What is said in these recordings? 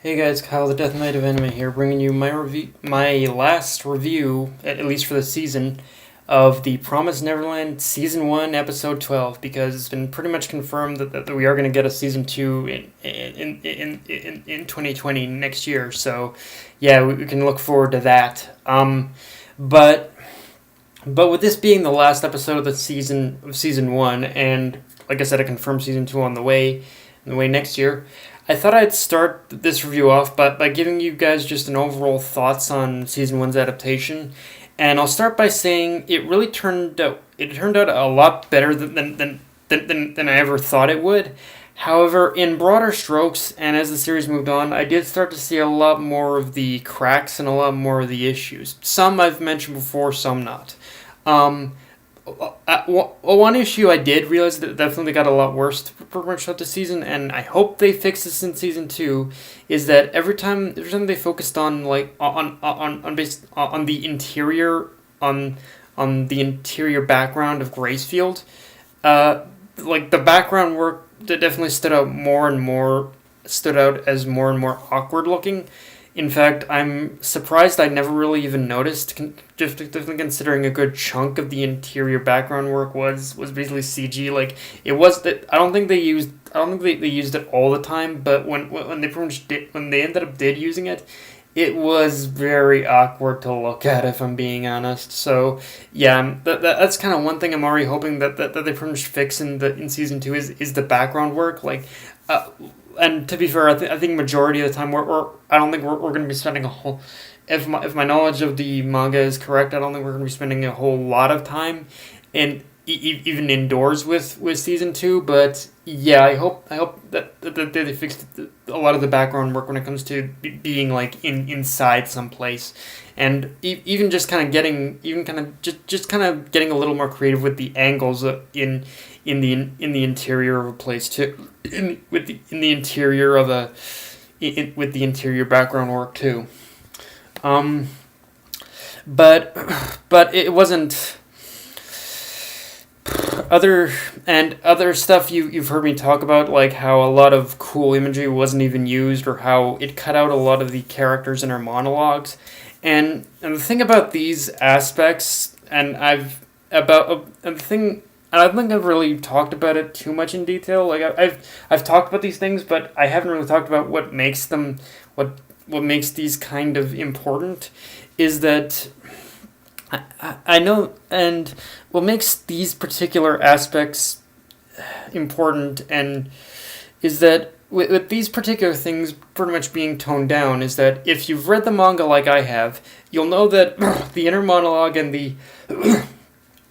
Hey guys, Kyle the Death Knight of Anime here, bringing you my last review, at least for the season, of the Promised Neverland Season 1, Episode 12, because it's been pretty much confirmed that we are going to get a Season 2 in 2020 next year, so yeah, we can look forward to that. But with this being the last episode of Season 1, and like I said, a confirmed Season 2 on the way next year, I thought I'd start this review off by giving you guys just an overall thoughts on Season 1's adaptation. And I'll start by saying it really turned out a lot better than I ever thought it would. However, in broader strokes, and as the series moved on, I did start to see a lot more of the cracks and a lot more of the issues. Some I've mentioned before, some not. One issue I did realize that definitely got a lot worse pretty much throughout the season, and I hope they fix this in season 2. Is that every time they focused on the interior on the interior background of Gracefield, the background work that definitely stood out as more and more awkward looking. In fact, I'm surprised I never really even noticed, just definitely considering a good chunk of the interior background work was basically CG. Like, it was that I don't think they used it all the time, but when they pretty much when they ended up using it, it was very awkward to look at, if I'm being honest. So yeah, that's kind of one thing I'm already hoping that they pretty much fix in season 2 is the background work. And to be fair, I think majority of the time I don't think we're going to be spending a whole. If my knowledge of the manga is correct, I don't think we're going to be spending a whole lot of time in even indoors with season 2. But yeah, I hope that they fixed a lot of the background work when it comes to being like inside someplace, and even just kind of getting getting a little more creative with the angles in the interior of a place too, with the interior of with the interior background work too. But it wasn't other stuff you've heard me talk about, like how a lot of cool imagery wasn't even used, or how it cut out a lot of the characters in our monologues. And the thing about these aspects, and the thing. And I don't think I've really talked about it too much in detail. Like I've talked about these things, but I haven't really talked about what makes these kind of important. Is that I know, and what makes these particular aspects important, and is that with these particular things pretty much being toned down, is that if you've read the manga like I have, you'll know that the inner monologue and the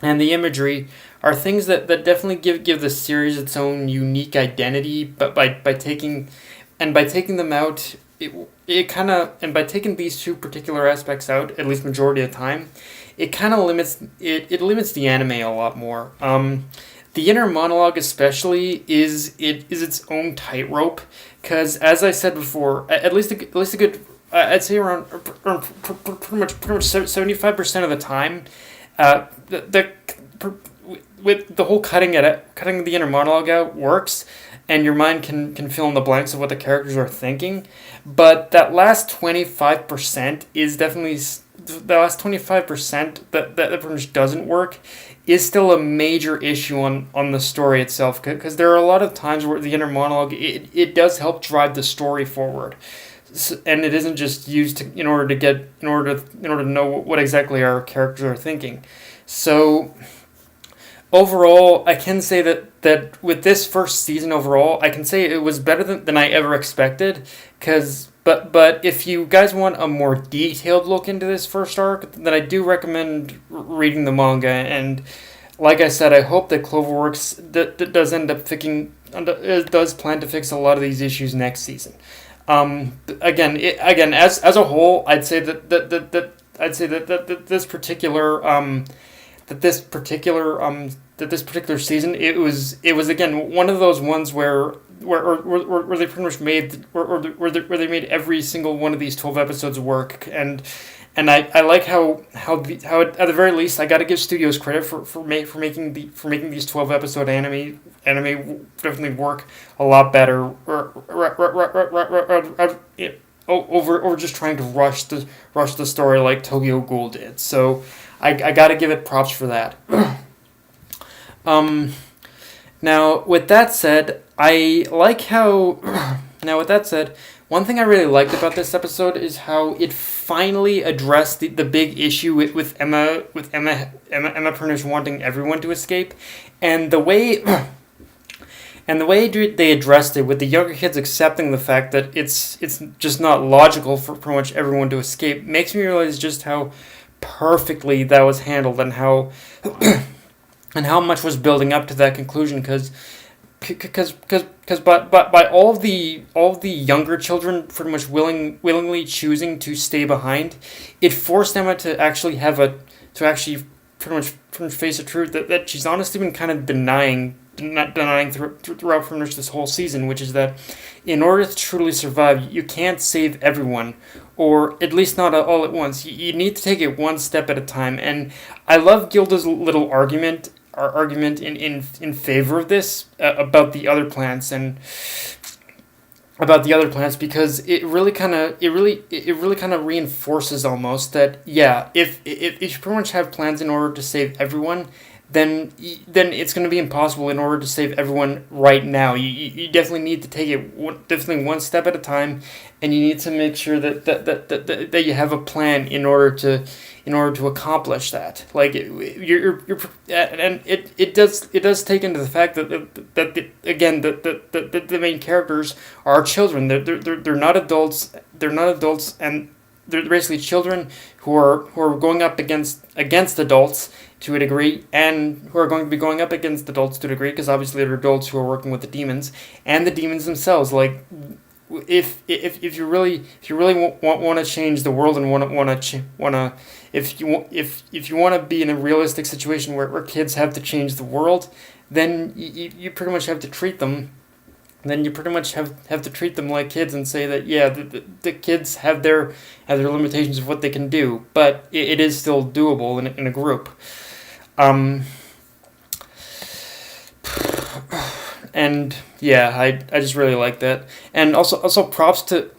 and the imagery are things that definitely give the series its own unique identity, but by taking them out, and by taking these two particular aspects out, at least majority of the time, it kind of limits the anime a lot more. The inner monologue especially is its own tightrope, because as I said before, at least a good, I'd say around pretty much 75% of the time, with the whole cutting the inner monologue out works, and your mind can fill in the blanks of what the characters are thinking. But that last 25% is definitely the last 25% that pretty much doesn't work is still a major issue on the story itself, because there are a lot of times where the inner monologue it does help drive the story forward. And it isn't just used in order to know what exactly our characters are thinking. So overall, I can say that with this first season overall, I can say it was better than I ever expected. But if you guys want a more detailed look into this first arc, then I do recommend reading the manga. And like I said, I hope that Cloverworks does plan to fix a lot of these issues next season. Again, as a whole, I'd say that this particular season, it was again one of those ones where they pretty much made where they made every single one of these 12 episodes work, and I like how at the very least I got to give studios credit for making these 12 episode anime definitely work a lot better we're just trying to rush the story like Tokyo Ghoul did. So I gotta give it props for that. Now with that said, I like how. Now with that said, one thing I really liked about this episode is how it finally addressed the big issue with Emma Prentice wanting everyone to escape, and the way. And the way they addressed it, with the younger kids accepting the fact that it's just not logical for pretty much everyone to escape, makes me realize just how perfectly that was handled, and how and how much was building up to that conclusion. Because by all the younger children pretty much willingly choosing to stay behind, it forced Emma to actually pretty much face the truth that she's honestly been kind of denying throughout pretty much this whole season, which is that in order to truly survive, you can't save everyone, or at least not all at once. You need to take it one step at a time. And I love Gilda's little argument in favor of this about the other plants because it really kind of reinforces almost that, yeah, if you pretty much have plans in order to save everyone, then it's going to be impossible in order to save everyone right now. You definitely need to take it one step at a time, and you need to make sure that you have a plan in order to accomplish that. Like and it does take into the fact that the main characters are children. They're not adults. They're not adults, and they're basically children who are going up against adults to a degree, and who are going to be going up against adults to a degree, because obviously they're adults who are working with the demons and the demons themselves. Like, if you really want to change the world and if you want to be in a realistic situation where kids have to change the world, then you pretty much have to treat them. Then you pretty much have to treat them like kids and say that, yeah, the kids have their limitations of what they can do, but it is still doable in a group. And yeah, I just really like that. And also props to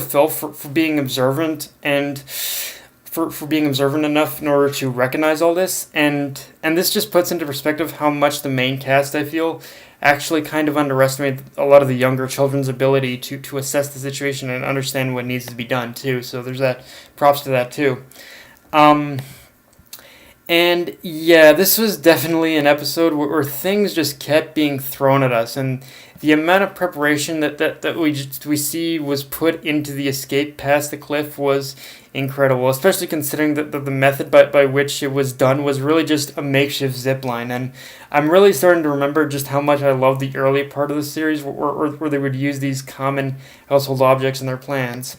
Phil for being observant, and for being observant enough in order to recognize all this. And this just puts into perspective how much the main cast, I feel, actually kind of underestimate a lot of the younger children's ability to assess the situation and understand what needs to be done too. So there's that. Props to that too. And yeah, this was definitely an episode where things just kept being thrown at us, and the amount of preparation that we see was put into the escape past the cliff was incredible, especially considering that the method by which it was done was really just a makeshift zip line. And I'm really starting to remember just how much I love the early part of the series where they would use these common household objects in their plans.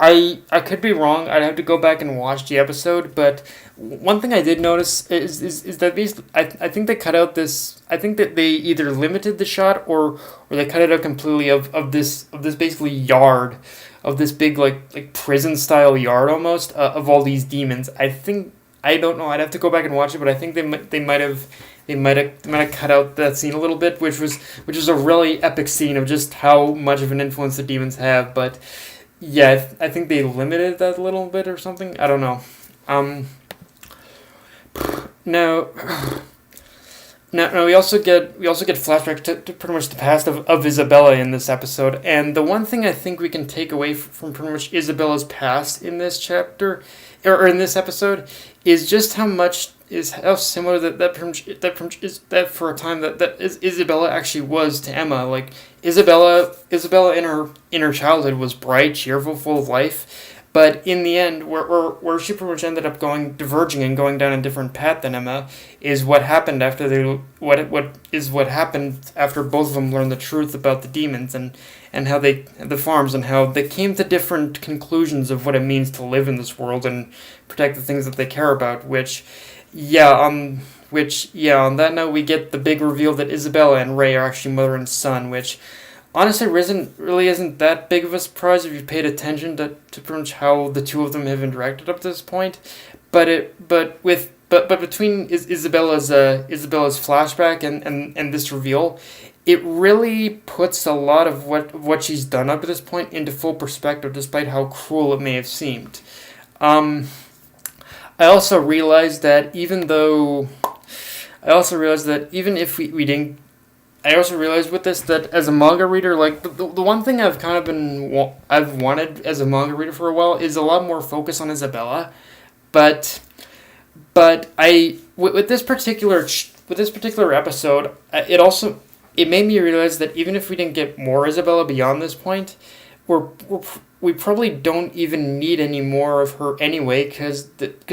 I could be wrong. I'd have to go back and watch the episode, but one thing I did notice is that I think they cut out this. I think that they either limited the shot or they cut it out completely of this basically yard, of this big like prison style yard almost, of all these demons. I don't know. I'd have to go back and watch it, but I think they might have cut out that scene a little bit, which was a really epic scene of just how much of an influence the demons have. But yeah, I think they limited that a little bit or something. I don't know. Now we also get flashbacks to pretty much the past of Isabella in this episode, and the one thing I think we can take away from pretty much Isabella's past in this chapter or in this episode is just how similar that for a time that Isabella actually was to Emma. Like Isabella in her childhood was bright, cheerful, full of life. But in the end, where she pretty much ended up diverging and going down a different path than Emma, is what happened after what happened after both of them learned the truth about the demons and how the farms, and how they came to different conclusions of what it means to live in this world and protect the things that they care about. On that note, we get the big reveal that Isabella and Ray are actually mother and son, which honestly isn't that big of a surprise if you paid attention to pretty much how the two of them have interacted up to this point. But between Isabella's flashback and this reveal, it really puts a lot of what she's done up to this point into full perspective, despite how cruel it may have seemed. Um, I also realized that even if we didn't, I also realized with this that as a manga reader, like the one thing I've kind of I've wanted as a manga reader for a while is a lot more focus on Isabella, but with this particular episode, it made me realize that even if we didn't get more Isabella beyond this point, we probably don't even need any more of her anyway, because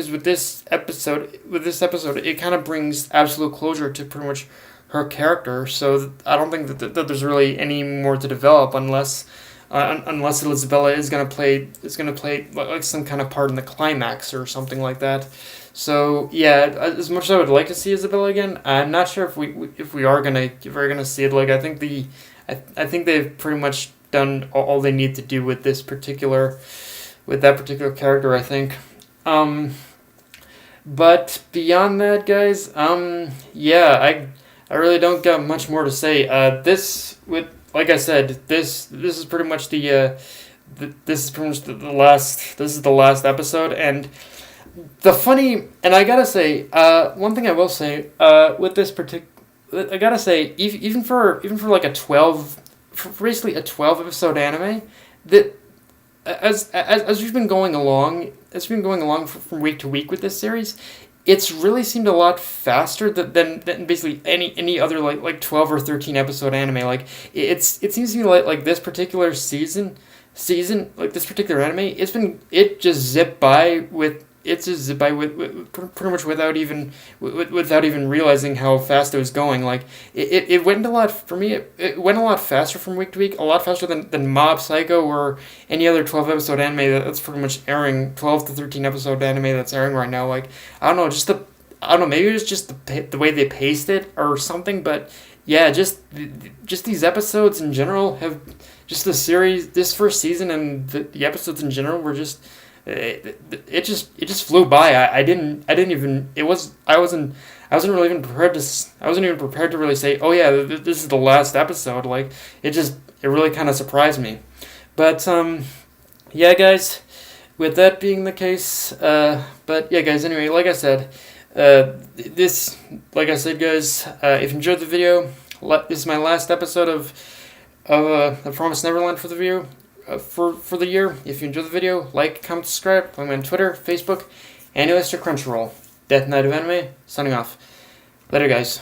with this episode, it kind of brings absolute closure to pretty much her character. So I don't think that there's really any more to develop unless Isabella is gonna play like some kind of part in the climax or something like that. So yeah, as much as I would like to see Isabella again, I'm not sure if we're gonna see it. Like I think they've pretty much done all they need to do with that particular character, I think. But beyond that, guys, yeah, I really don't got much more to say. Like I said, this is pretty much the last episode, and I gotta say, one thing I will say, with this I gotta say, even for like basically a 12 episode anime, that as we've been going along, from week to week with this series, it's really seemed a lot faster than basically any other like 12 or 13 episode anime. Like it seems to me like this particular season like this particular anime, it just zipped by with pretty much without even realizing how fast it was going. Like it went a lot for me. It went a lot faster from week to week, a lot faster than Mob Psycho or any other 12 episode anime that's pretty much airing, 12 to 13 episode anime that's airing right now. Like I don't know, maybe it was just the way they paced it or something, but yeah, just these episodes in general have just the series, this first season and the episodes in general were just. It just flew by. I wasn't really even prepared to really say, oh yeah, this is the last episode. Like it really kind of surprised me. But yeah, guys, with that being the case, but yeah, guys, anyway, like I said, guys, if you enjoyed the video, this is my last episode of The Promised Neverland for the video. For the year. If you enjoyed the video, like, comment, subscribe. Follow me on Twitter, Facebook, and Crunchyroll. Death Knight of Anime, signing off. Later, guys.